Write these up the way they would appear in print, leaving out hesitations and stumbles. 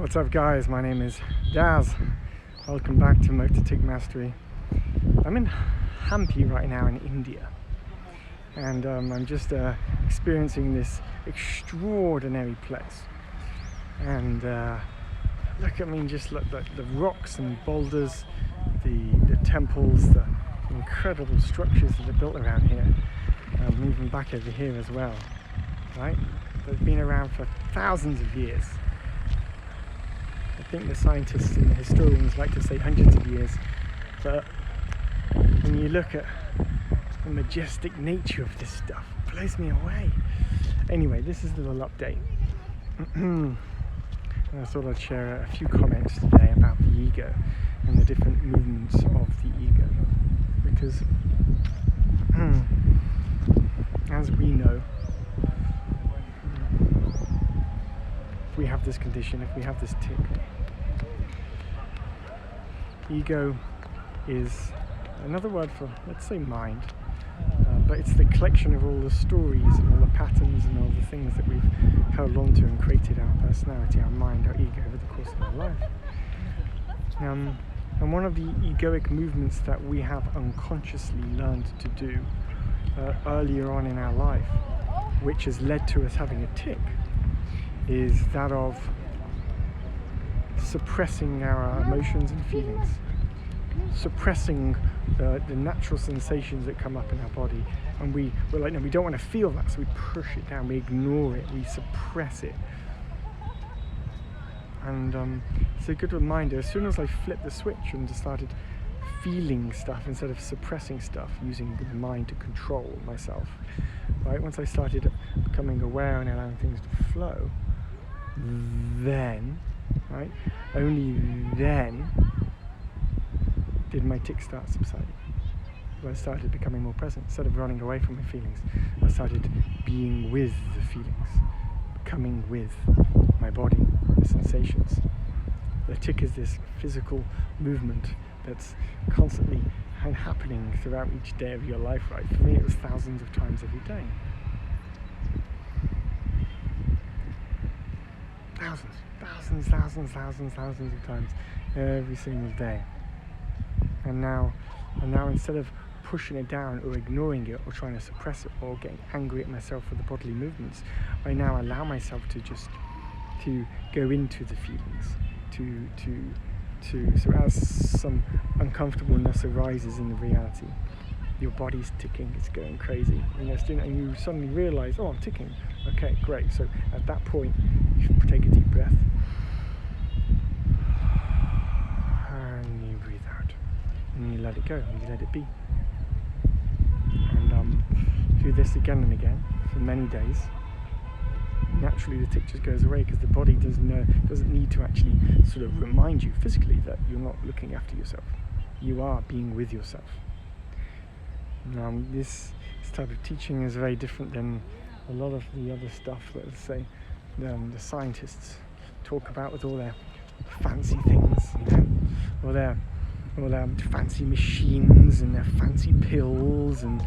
What's up guys, my name is Dazz. Welcome back to Motor Tic Mastery. I'm in Hampi right now in India, and I'm just experiencing this extraordinary place. And look, I mean, just look, the rocks and boulders, the temples, the incredible structures that are built around here. Moving back over here as well, right? They've been around for thousands of years. I think the scientists and the historians like to say hundreds of years, but when you look at the majestic nature of this stuff, it blows me away. Anyway, this is a little update. I thought I'd share a few comments today about the ego and the different movements of the ego, because as we know, if we have this condition, if we have this tic, ego is another word for, let's say, mind, but it's the collection of all the stories and all the patterns and all the things that we've held on to and created our personality, our mind, our ego over the course of our life. And one of the egoic movements that we have unconsciously learned to do earlier on in our life, which has led to us having a tic, is that of suppressing our emotions and feelings, suppressing the natural sensations that come up in our body, and we're like, no, we don't want to feel that, so we push it down, we ignore it, we suppress it. And it's a good reminder, as soon as I flipped the switch and just started feeling stuff instead of suppressing stuff, using the mind to control myself, right? Once I started becoming aware and allowing things to flow, then, right, only then did my tic start subsiding. I started becoming more present. Instead of running away from my feelings, I started being with the feelings, becoming with my body, the sensations. The tic is this physical movement that's constantly happening throughout each day of your life, right? For me, it was thousands of times every day. Thousands of times every single day. And now instead of pushing it down or ignoring it or trying to suppress it or getting angry at myself for the bodily movements, I now allow myself to go into the feelings, so as some uncomfortableness arises in the reality, your body's ticking, it's going crazy, and you suddenly realize, oh, I'm ticking. Okay, great. So at that point, you take a deep breath and you breathe out, and you let it go, and you let it be. And do this again and again for many days. Naturally, the tic just goes away, because the body doesn't need to actually sort of remind you physically that you're not looking after yourself. You are being with yourself. This type of teaching is very different than a lot of the other stuff that, let's say, the scientists talk about with all their fancy things, all their fancy machines and their fancy pills and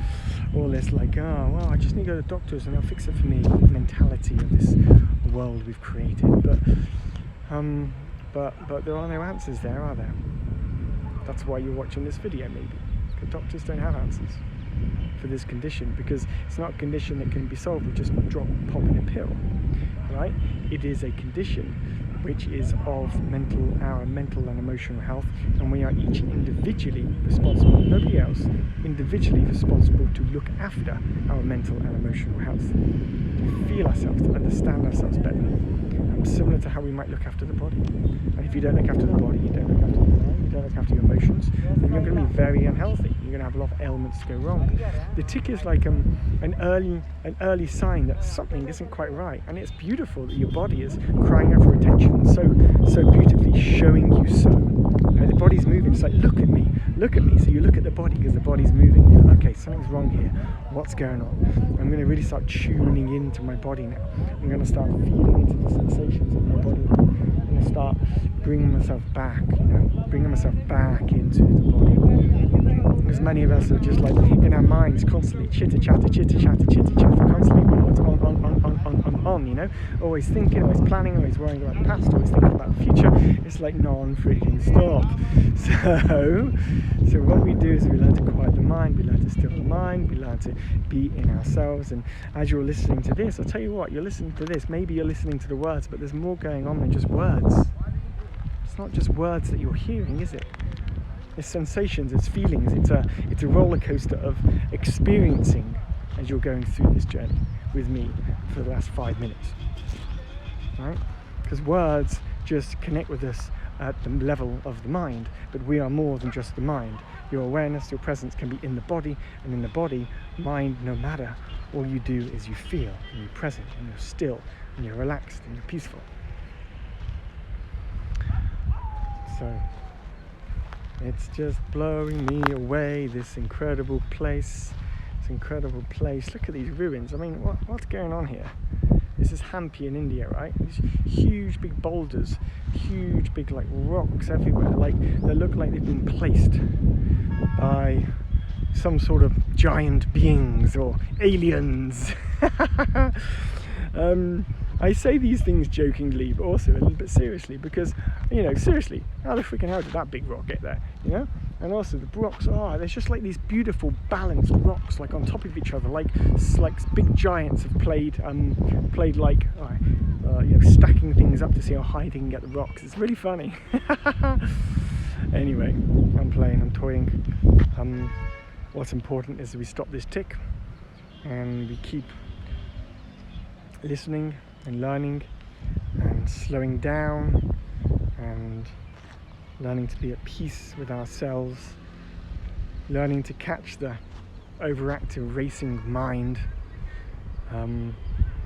all this, like, oh, well, I just need to go to the doctors and they'll fix it for me mentality of this world we've created. But there are no answers there, are there? That's why you're watching this video, maybe. The doctors don't have answers for this condition, because it's not a condition that can be solved with just popping a pill, right? It is a condition which is of our mental and emotional health, and we are each individually responsible, nobody else, individually responsible to look after our mental and emotional health, to feel ourselves, to understand ourselves better, similar to how we might look after the body. And if you don't look after the body, you don't look after the mind, you don't look after your emotions, then you're going to be very unhealthy. You're going to have a lot of ailments to go wrong. The tic is like an early sign that something isn't quite right, and it's beautiful that your body is crying out for attention, so beautifully showing you so. The body's moving. It's like, look at me. So you look at the body because the body's moving. You're like, okay, something's wrong here. What's going on? I'm going to really start tuning into my body now. I'm going to start feeling into the sensations of my body. I'm going to start bringing myself back, bringing myself back into the body. because many of us are just like in our minds constantly chitter chatter, constantly on, you know, always thinking, always planning, always worrying about the past, always thinking about the future. It's like non-freaking stop. So what we do is we learn to quiet the mind, we learn to still the mind, we learn to be in ourselves. And as you're listening to this, I'll tell you what, you're listening to this, maybe you're listening to the words, but there's more going on than just words. It's not just words that you're hearing, is it? It's sensations, it's feelings, it's a roller coaster of experiencing as you're going through this journey with me for the last 5 minutes, right? Because words just connect with us at the level of the mind, but we are more than just the mind. Your awareness, your presence can be in the body, and in the body, mind, no matter, all you do is you feel, and you're present, and you're still, and you're relaxed, and you're peaceful. So it's just blowing me away, this incredible place. Look at these ruins. I mean, what's going on here? This is Hampi in India, right? These huge big boulders, huge big like rocks everywhere, like they look like they've been placed by some sort of giant beings or aliens. I say these things jokingly, but also a little bit seriously, because, you know, seriously, how the freaking hell did that big rock get there, you know? And also the rocks, there's just like these beautiful balanced rocks, like on top of each other, like big giants have played like, you know, stacking things up to see how high they can get the rocks. It's really funny. Anyway, I'm toying. What's important is we stop this tick and we keep listening and learning and slowing down and learning to be at peace with ourselves, learning to catch the overactive racing mind, and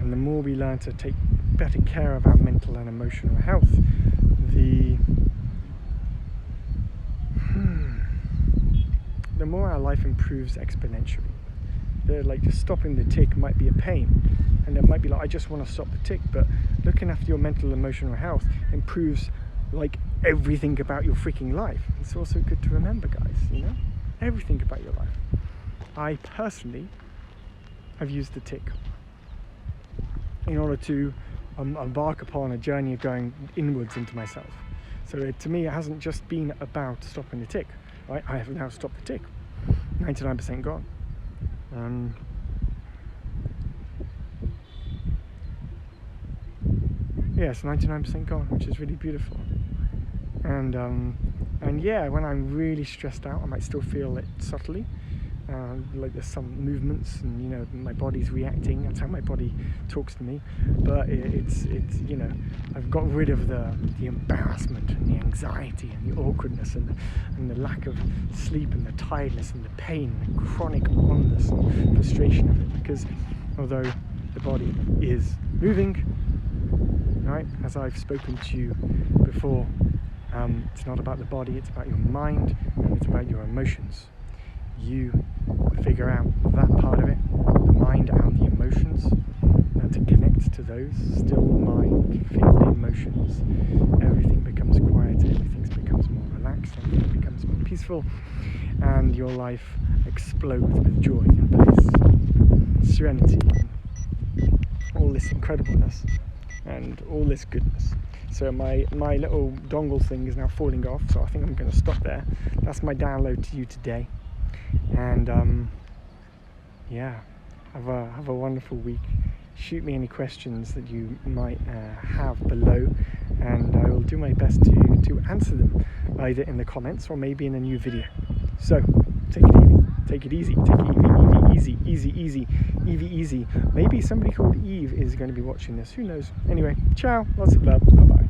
the more we learn to take better care of our mental and emotional health, the more our life improves exponentially. Like just stopping the tick might be a pain, and it might be like, I just want to stop the tick, but looking after your mental and emotional health improves like everything about your freaking life. It's also good to remember, guys, you know, everything about your life. I personally have used the tick in order to embark upon a journey of going inwards into myself. So to me, it hasn't just been about stopping the tick, right? I have now stopped the tick, 99% gone. Yes, 99% gone, which is really beautiful. And yeah, when I'm really stressed out, I might still feel it subtly, like there's some movements, and you know, my body's reacting. That's how my body talks to me. But it's you know, I've got rid of the embarrassment and the anxiety and the awkwardness and the lack of sleep and the tiredness and the pain and the chronic onness and frustration of it. Because although the body is moving, right, as I've spoken to you before, it's not about the body, it's about your mind, and it's about your emotions. You figure out that part of it, the mind and the emotions, and to connect to those, still mind, feel the emotions, everything becomes quieter, everything becomes more relaxed, everything becomes more peaceful, and your life explodes with joy and bliss, serenity, all this incredibleness and all this goodness. So my little dongle thing is now falling off, so I think I'm going to stop there. That's my download to you today. And yeah, have a wonderful week. Shoot me any questions that you might have below, and I will do my best to answer them, either in the comments or maybe in a new video. So take it easy, easy. Maybe somebody called Eve is going to be watching this, who knows. Anyway, ciao, lots of love, bye bye.